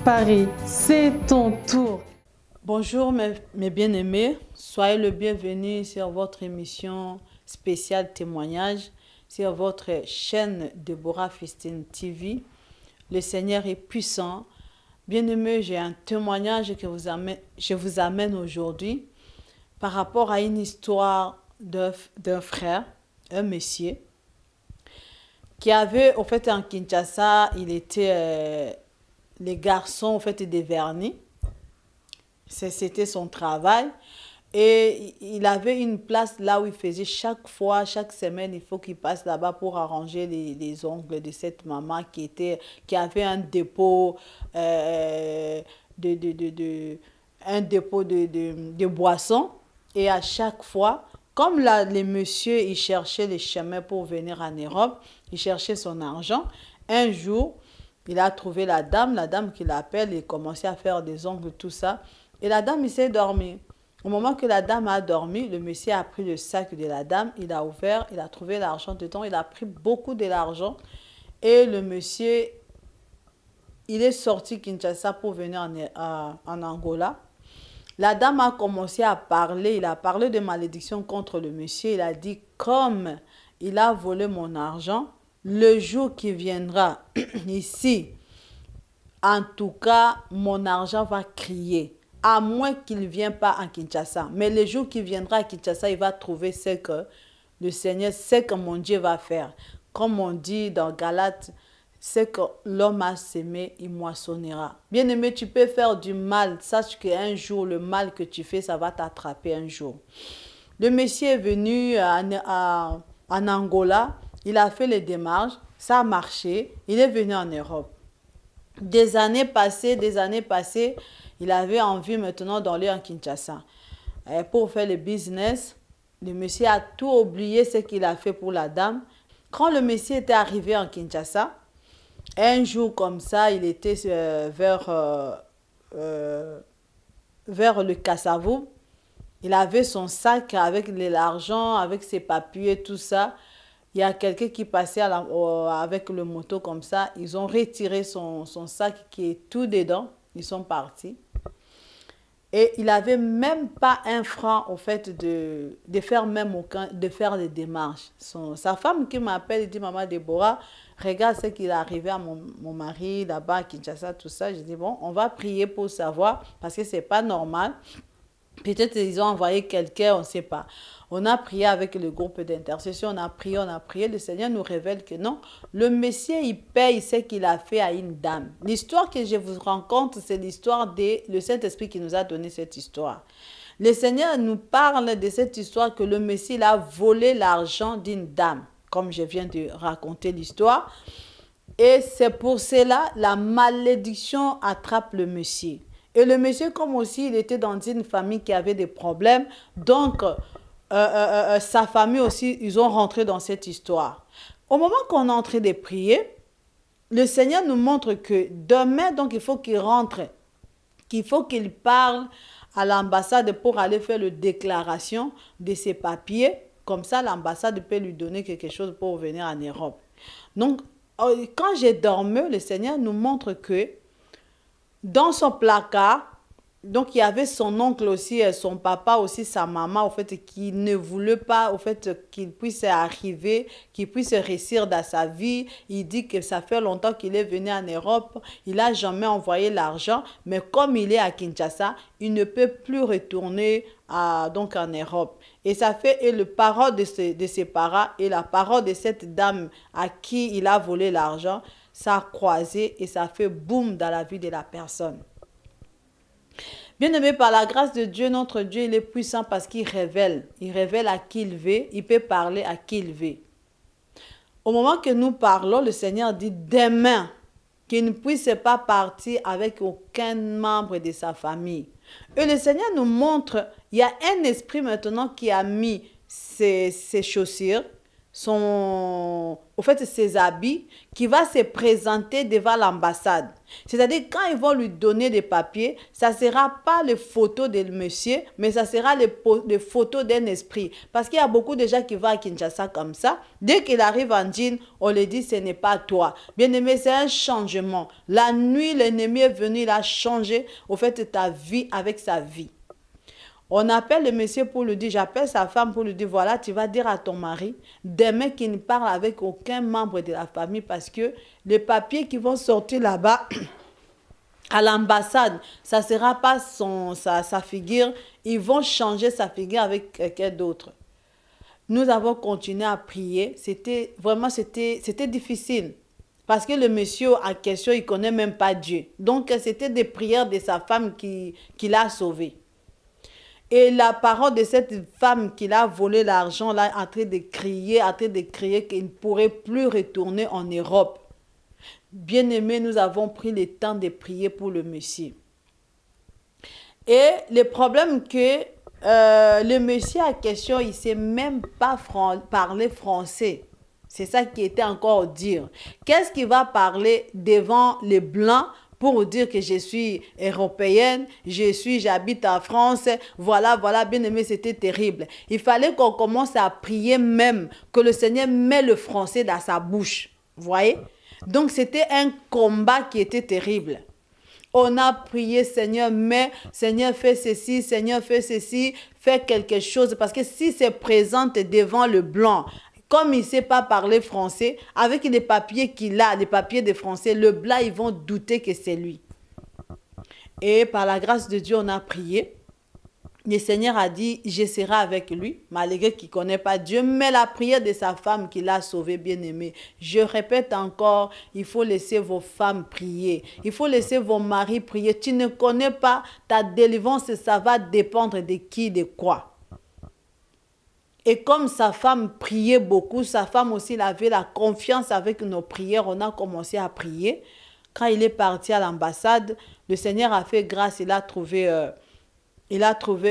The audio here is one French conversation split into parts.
Paris, c'est ton tour. Bonjour mes bien-aimés, soyez le bienvenu sur votre émission spéciale témoignage sur votre chaîne Deborah Festine TV. Le Seigneur est puissant. Bien-aimés, j'ai un témoignage que je vous amène aujourd'hui par rapport à une histoire d'un frère, un monsieur, qui avait, au fait, en Kinshasa, il était les garçons, au fait, des vernis. C'était son travail. Et il avait une place là où il faisait chaque semaine, il faut qu'il passe là-bas pour arranger les ongles de cette maman qui avait un dépôt, un dépôt de boissons. Et à chaque fois, comme là, les messieurs, ils cherchaient les chemins pour venir en Europe, il cherchait son argent. Un jour, il a trouvé la dame qui l'appelle, il commençait à faire des ongles, tout ça. Et la dame, il s'est dormi. Au moment que la dame a dormi, le monsieur a pris le sac de la dame, il a ouvert, il a trouvé l'argent dedans, il a pris beaucoup de l'argent. Et le monsieur, il est sorti Kinshasa pour venir en Angola. La dame a commencé à parler, il a parlé de malédiction contre le monsieur. Il a dit, comme il a volé mon argent, le jour qui viendra ici, en tout cas, mon argent va crier. À moins qu'il ne vienne pas en Kinshasa. Mais le jour qu'il viendra à Kinshasa, il va trouver ce que le Seigneur, ce que mon Dieu va faire. Comme on dit dans Galates, ce que l'homme a semé, il moissonnera. Bien-aimé, tu peux faire du mal. Sache qu'un jour, le mal que tu fais, ça va t'attraper un jour. Le monsieur est venu en Angola. Il a fait les démarches. Ça a marché. Il est venu en Europe. Des années passées, il avait envie maintenant d'aller en Kinshasa. Et pour faire le business, le monsieur a tout oublié ce qu'il a fait pour la dame. Quand le monsieur était arrivé en Kinshasa, un jour comme ça, il était vers le Kassavou. Il avait son sac avec l'argent, avec ses papiers, tout ça. Il y a quelqu'un qui passait avec le moto comme ça. Ils ont retiré son sac qui est tout dedans. Ils sont partis. Et il n'avait même pas un franc au fait de faire des démarches. Sa femme qui m'appelle, il dit, Maman Déborah, regarde ce qu'il est arrivé à mon mari là-bas à Kinshasa, tout ça. Je dis, bon, on va prier pour savoir parce que ce n'est pas normal. Peut-être ils ont envoyé quelqu'un, on ne sait pas. On a prié avec le groupe d'intercession, on a prié. Le Seigneur nous révèle que non, le Messie, il paye ce qu'il a fait à une dame. L'histoire que je vous raconte, c'est l'histoire de le Saint-Esprit qui nous a donné cette histoire. Le Seigneur nous parle de cette histoire que le Messie il a volé l'argent d'une dame, comme je viens de raconter l'histoire. Et c'est pour cela la malédiction attrape le Messie. Et le monsieur, comme aussi, il était dans une famille qui avait des problèmes. Donc, sa famille aussi, ils ont rentré dans cette histoire. Au moment qu'on est en train de prier, le Seigneur nous montre que demain, donc, il faut qu'il rentre, qu'il faut qu'il parle à l'ambassade pour aller faire la déclaration de ses papiers. Comme ça, l'ambassade peut lui donner quelque chose pour venir en Europe. Donc, quand j'ai dormi, le Seigneur nous montre que dans son placard, donc il y avait son oncle aussi, son papa aussi, sa maman, au fait, qui ne voulait pas, au fait, qu'il puisse arriver, qu'il puisse réussir dans sa vie. Il dit que ça fait longtemps qu'il est venu en Europe, il n'a jamais envoyé l'argent, mais comme il est à Kinshasa, il ne peut plus retourner donc en Europe. Et ça fait, et le parole de ses parents et la parole de cette dame à qui il a volé l'argent, ça a croisé et ça fait boum dans la vie de la personne. Bien-aimé, par la grâce de Dieu, notre Dieu, il est puissant parce qu'il révèle. Il révèle à qui il veut, il peut parler à qui il veut. Au moment que nous parlons, le Seigneur dit demain qu'il ne puisse pas partir avec aucun membre de sa famille. Et le Seigneur nous montre, il y a un esprit maintenant qui a mis ses chaussures, au fait, ses habits, qui va se présenter devant l'ambassade. C'est-à-dire, quand ils vont lui donner des papiers, ça ne sera pas les photos de monsieur, mais ça sera les photos d'un esprit. Parce qu'il y a beaucoup de gens qui vont à Kinshasa comme ça. Dès qu'il arrive en jean, on lui dit, ce n'est pas toi. Bien aimé, c'est un changement. La nuit, l'ennemi est venu, il a changé, au fait, ta vie avec sa vie. On appelle le monsieur pour lui dire, j'appelle sa femme pour lui dire, voilà, tu vas dire à ton mari, demain qu'il ne parle avec aucun membre de la famille parce que les papiers qui vont sortir là-bas à l'ambassade, ça ne sera pas sa figure, ils vont changer sa figure avec quelqu'un d'autre. Nous avons continué à prier, c'était difficile. Parce que le monsieur en question, il ne connaît même pas Dieu. Donc, c'était des prières de sa femme qui l'a sauvé. Et la parole de cette femme qui l'a volé l'argent, là, en train de crier qu'il ne pourrait plus retourner en Europe. Bien aimé, nous avons pris le temps de prier pour le monsieur. Et le problème que le monsieur en question, il ne sait même pas parler français. C'est ça qui était encore dire. Qu'est-ce qu'il va parler devant les Blancs pour dire que je suis européenne, j'habite en France, voilà, bien aimé, c'était terrible. Il fallait qu'on commence à prier même, que le Seigneur met le français dans sa bouche. Vous voyez? Donc, c'était un combat qui était terrible. On a prié, Seigneur, mais Seigneur, fais ceci, Seigneur, fais ceci, fais quelque chose. Parce que si c'est présente devant le Blanc, comme il ne sait pas parler français, avec les papiers qu'il a, les papiers de français, le Blanc, ils vont douter que c'est lui. Et par la grâce de Dieu, on a prié. Le Seigneur a dit, je serai avec lui, malgré qu'il ne connaît pas Dieu, mais la prière de sa femme qui l'a sauvé, bien-aimé. Je répète encore, il faut laisser vos femmes prier. Il faut laisser vos maris prier. Tu ne connais pas ta délivrance, ça va dépendre de qui, de quoi. Et comme sa femme priait beaucoup, sa femme aussi avait la confiance avec nos prières, on a commencé à prier. Quand il est parti à l'ambassade, le Seigneur a fait grâce, il a trouvé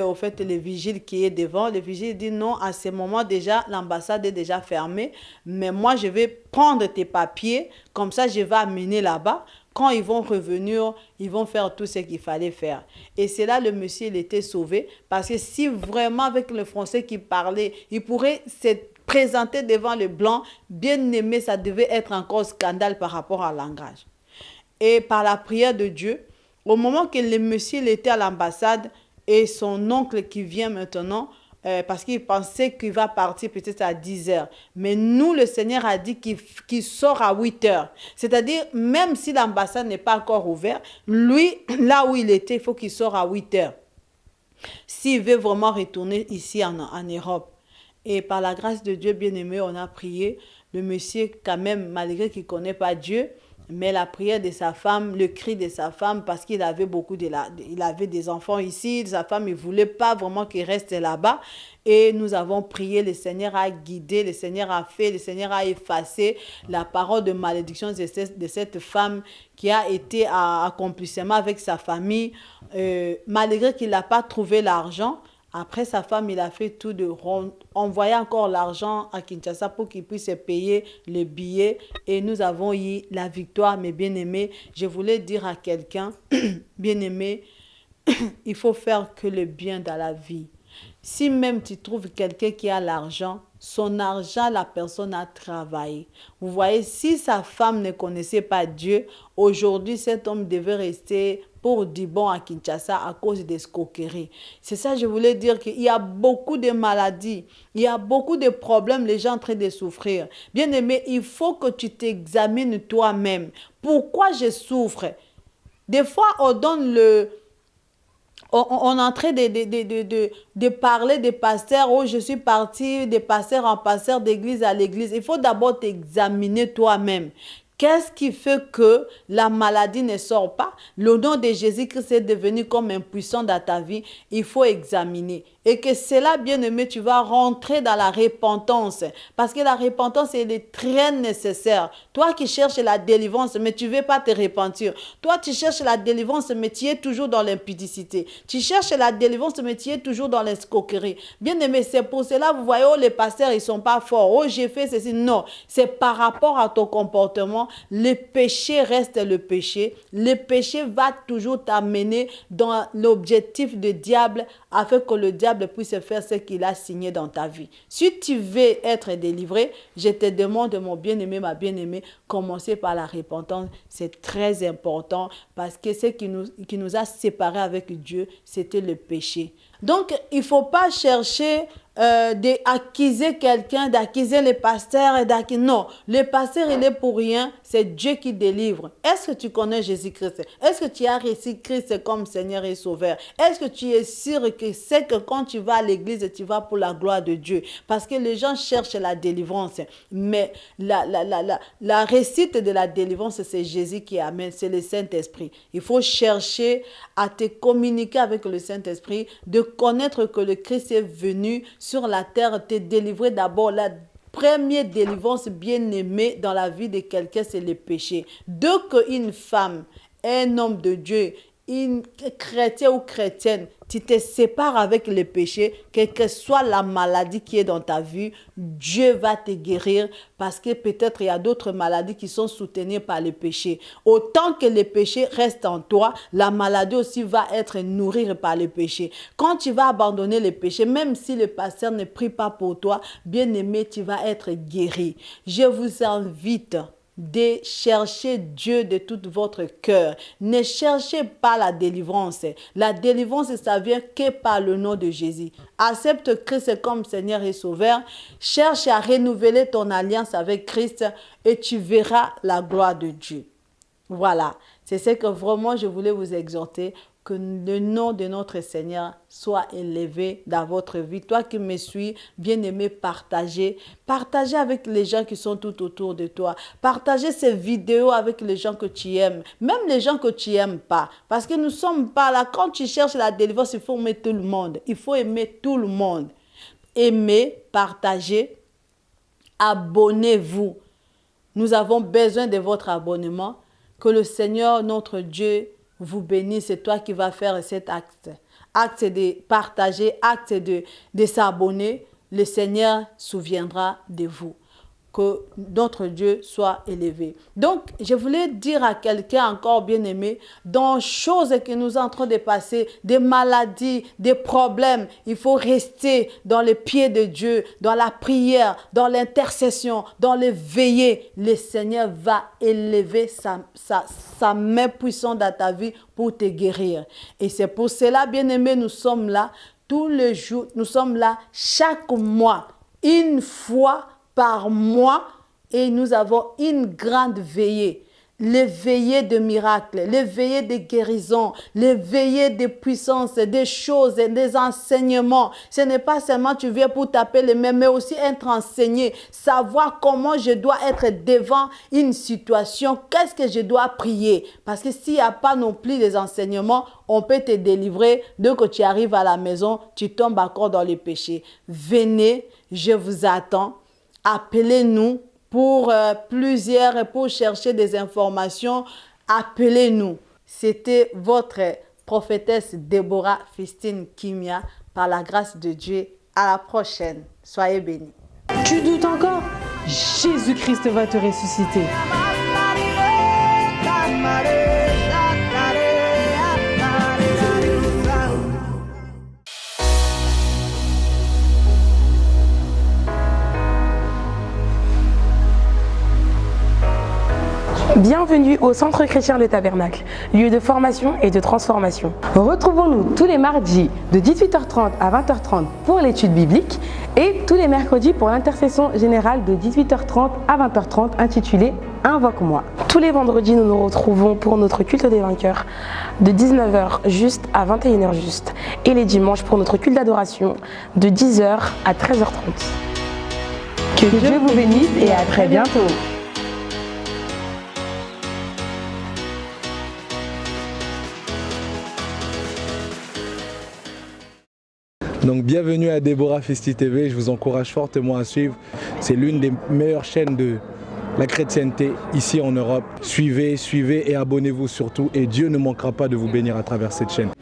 au fait le vigile qui est devant. Le vigile dit non, à ce moment déjà, l'ambassade est déjà fermée, mais moi je vais prendre tes papiers, comme ça je vais amener là-bas. Quand ils vont revenir, ils vont faire tout ce qu'il fallait faire. Et c'est là le monsieur, il était sauvé. Parce que si vraiment avec le français qu'il parlait, il pourrait se présenter devant le Blanc, bien aimé, ça devait être encore scandale par rapport au langage. Et par la prière de Dieu, au moment que le monsieur il était à l'ambassade, et son oncle qui vient maintenant, parce qu'il pensait qu'il va partir peut-être à 10 heures. Mais nous, le Seigneur a dit qu'il sort à 8 heures. C'est-à-dire, même si l'ambassade n'est pas encore ouverte, lui, là où il était, il faut qu'il sorte à 8 heures. S'il veut vraiment retourner ici en Europe. Et par la grâce de Dieu, bien-aimé, on a prié. Le monsieur, quand même, malgré qu'il ne connaît pas Dieu, mais la prière de sa femme, le cri de sa femme, parce qu'il avait il avait des enfants ici, sa femme ne voulait pas vraiment qu'il reste là-bas. Et nous avons prié, le Seigneur a guidé, le Seigneur a fait, le Seigneur a effacé la parole de malédiction de cette femme qui a été à accomplissement avec sa famille, malgré qu'il n'a pas trouvé l'argent. Après, sa femme, il a fait tout de envoyer encore l'argent à Kinshasa pour qu'il puisse payer le billet. Et nous avons eu la victoire, mes bien-aimés. Je voulais dire à quelqu'un, bien-aimé, il faut faire que le bien dans la vie. Si même tu trouves quelqu'un qui a l'argent, son argent, la personne a travaillé. Vous voyez, si sa femme ne connaissait pas Dieu, aujourd'hui, cet homme devait rester pour du bon à Kinshasa à cause des escroqueries. C'est ça, je voulais dire qu'il y a beaucoup de maladies, il y a beaucoup de problèmes, les gens en train de souffrir. Bien aimé, il faut que tu t'examines toi-même. Pourquoi je souffre? Des fois, on donne on est en train de parler des pasteurs. Oh, je suis parti de pasteur en pasteur, d'église à l'église. Il faut d'abord t'examiner toi-même. Qu'est-ce qui fait que la maladie ne sort pas? Le nom de Jésus-Christ est devenu comme impuissant dans ta vie. Il faut examiner. Et que cela, bien-aimé, tu vas rentrer dans la repentance. Parce que la repentance, elle est très nécessaire. Toi qui cherches la délivrance, mais tu ne veux pas te repentir. Toi, tu cherches la délivrance, mais tu es toujours dans l'impudicité. Tu cherches la délivrance, mais tu es toujours dans l'escroquerie. Bien-aimé, c'est pour cela, vous voyez, oh, les pasteurs, ils ne sont pas forts. Oh, j'ai fait ceci. Non, c'est par rapport à ton comportement. Le péché reste le péché. Le péché va toujours t'amener dans l'objectif du diable afin que le diable puisse faire ce qu'il a signé dans ta vie. Si tu veux être délivré, je te demande, mon bien-aimé, ma bien-aimée, commencer par la repentance. C'est très important parce que ce qui nous a séparés avec Dieu, c'était le péché. Donc, il ne faut pas chercher d'accuser quelqu'un, d'accuser le pasteur. Non, le pasteur, il est pour rien. C'est Dieu qui délivre. Est-ce que tu connais Jésus-Christ? Est-ce que tu as reçu Christ comme Seigneur et Sauveur? Est-ce que tu es sûr que c'est que quand tu vas à l'église, tu vas pour la gloire de Dieu? Parce que les gens cherchent la délivrance. Mais la réussite de la délivrance, c'est Jésus qui amène. C'est le Saint-Esprit. Il faut chercher à te communiquer avec le Saint-Esprit, de connaître que le Christ est venu sur la terre, te délivrer d'abord. La première délivrance bien-aimée dans la vie de quelqu'un, c'est le péché. Dès qu'une femme, un homme de Dieu, une chrétienne ou chrétienne, tu te sépares avec le péché, quelle que soit la maladie qui est dans ta vie, Dieu va te guérir parce que peut-être il y a d'autres maladies qui sont soutenues par le péché. Autant que le péché reste en toi, la maladie aussi va être nourrie par le péché. Quand tu vas abandonner le péché, même si le pasteur ne prie pas pour toi, bien aimé, tu vas être guéri. Je vous invite de chercher Dieu de tout votre cœur. Ne cherchez pas la délivrance. La délivrance, ça vient que par le nom de Jésus. Accepte Christ comme Seigneur et Sauveur. Cherche à renouveler ton alliance avec Christ et tu verras la gloire de Dieu. Voilà, c'est ce que vraiment je voulais vous exhorter, que le nom de notre Seigneur soit élevé dans votre vie. Toi qui me suis, bien-aimé, partagez avec les gens qui sont tout autour de toi. Partagez ces vidéos avec les gens que tu aimes, même les gens que tu n'aimes pas. Parce que nous ne sommes pas là. Quand tu cherches la délivrance, il faut aimer tout le monde. Il faut aimer tout le monde. Aimez, partagez, abonnez-vous. Nous avons besoin de votre abonnement. Que le Seigneur, notre Dieu, vous bénisse. C'est toi qui vas faire cet acte. Acte de partager, acte de s'abonner. Le Seigneur se souviendra de vous. Que notre Dieu soit élevé. Donc, je voulais dire à quelqu'un encore bien-aimé, dans choses que nous sommes en train de passer, des maladies, des problèmes, il faut rester dans les pieds de Dieu, dans la prière, dans l'intercession, dans le veiller. Le Seigneur va élever sa main puissante dans ta vie pour te guérir. Et c'est pour cela, bien-aimé, nous sommes là tous les jours, nous sommes là chaque mois, une fois par mois, et nous avons une grande veillée. Les veillées de miracles, les veillées de guérison, les veillées de puissance, des choses, des enseignements. Ce n'est pas seulement tu viens pour taper les mains, mais aussi être enseigné, savoir comment je dois être devant une situation, qu'est-ce que je dois prier. Parce que s'il n'y a pas non plus les enseignements, on peut te délivrer. Dès que tu arrives à la maison, tu tombes encore dans les péchés. Venez, je vous attends. Appelez-nous pour pour chercher des informations. Appelez-nous. C'était votre prophétesse Déborah Fistine Kimia, par la grâce de Dieu. À la prochaine. Soyez bénis. Tu doutes encore? Jésus-Christ va te ressusciter. Bienvenue au Centre chrétien Le Tabernacle, lieu de formation et de transformation. Retrouvons-nous tous les mardis de 18h30 à 20h30 pour l'étude biblique et tous les mercredis pour l'intercession générale de 18h30 à 20h30 intitulée « Invoque-moi ». Tous les vendredis, nous nous retrouvons pour notre culte des vainqueurs de 19h juste à 21h juste et les dimanches pour notre culte d'adoration de 10h à 13h30. Que Dieu vous bénisse et à très bientôt. Donc bienvenue à Déborah Festi TV, je vous encourage fortement à suivre. C'est l'une des meilleures chaînes de la chrétienté ici en Europe. Suivez et abonnez-vous surtout et Dieu ne manquera pas de vous bénir à travers cette chaîne.